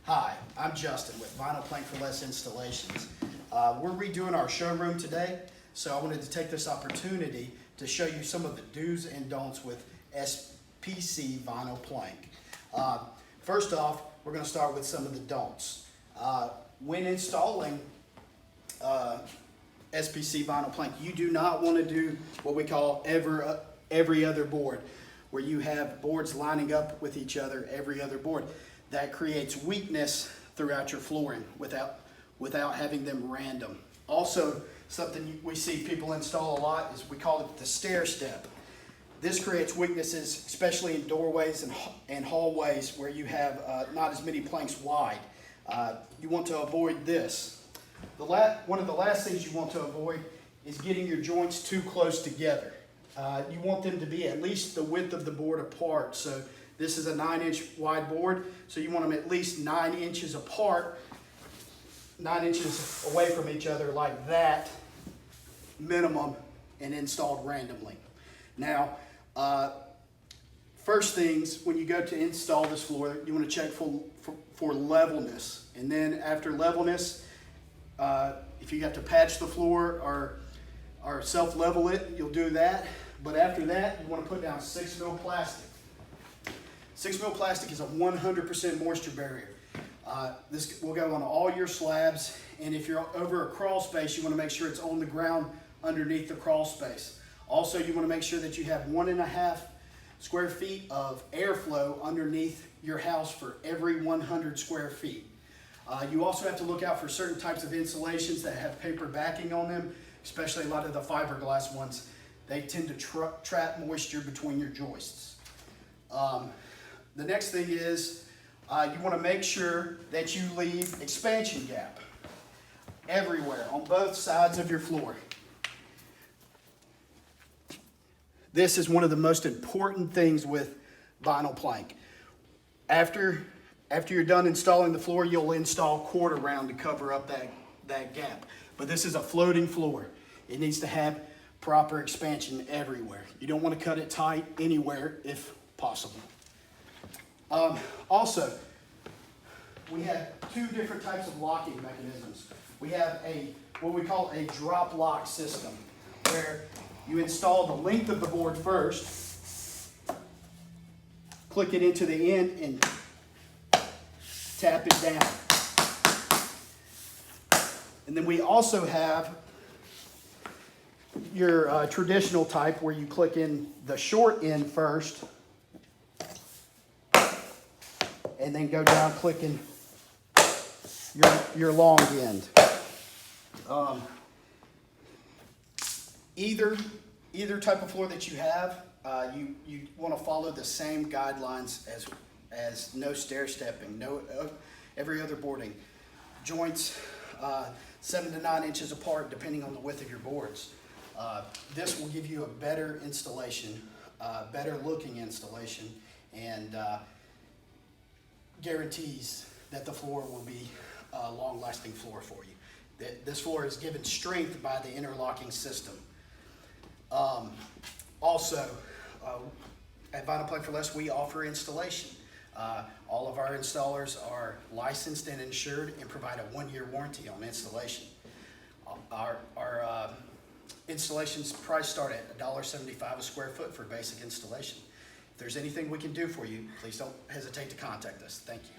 Hi, I'm Justin with Vinyl Plank for Less Installations. We're redoing our showroom today, so I wanted to take this opportunity to show you some of the do's and don'ts with SPC vinyl plank. First off, we're going to start with some of the don'ts. When installing SPC vinyl plank, you do not want to do what we call every other board, where you have boards lining up with each other, every other board. That creates weakness throughout your flooring without having them random. Also, something we see people install a lot is we call it the stair step. This creates weaknesses, especially in doorways and hallways where you have not as many planks wide. You want to avoid this. One of the last things you want to avoid is getting your joints too close together. You want them to be at least the width of the board apart. So this is a 9-inch wide board, so you want them at least 9 inches apart, 9 inches away from each other like that, minimum, and installed randomly. Now, first things, when you go to install this floor, you want to check for levelness. And then after levelness, if you have to patch the floor or self-level it, you'll do that. But after that, you want to put down 6mm plastic. 6mm plastic is a 100% moisture barrier. This will go on all your slabs, and if you're over a crawl space, you want to make sure it's on the ground underneath the crawl space. Also, you want to make sure that you have 1.5 square feet of airflow underneath your house for every 100 square feet. You also have to look out for certain types of insulations that have paper backing on them, especially a lot of the fiberglass ones. They tend to trap moisture between your joists. The next thing is you want to make sure that you leave expansion gap everywhere on both sides of your floor. This is one of the most important things with vinyl plank. After you're done installing the floor, you'll install quarter round to cover up that gap. But this is a floating floor. It needs to have proper expansion everywhere. You don't want to cut it tight anywhere if possible. Also, we have two different types of locking mechanisms. We have what we call a drop lock system, where you install the length of the board first, click it into the end, and tap it down. And then we also have your traditional type, where you click in the short end first, and then go down clicking your long end. Either type of floor that you have, you want to follow the same guidelines as no stair stepping, no every other boarding. Joints 7 to 9 inches apart depending on the width of your boards. This will give you a better installation, better looking installation, and guarantees that the floor will be a long-lasting floor for you. This floor is given strength by the interlocking system. Also, at Vinyl Plank for Less, we offer installation. All of our installers are licensed and insured and provide a 1-year warranty on installation. Our installations price start at $1.75 a square foot for basic installation. If there's anything we can do for you, please don't hesitate to contact us. Thank you.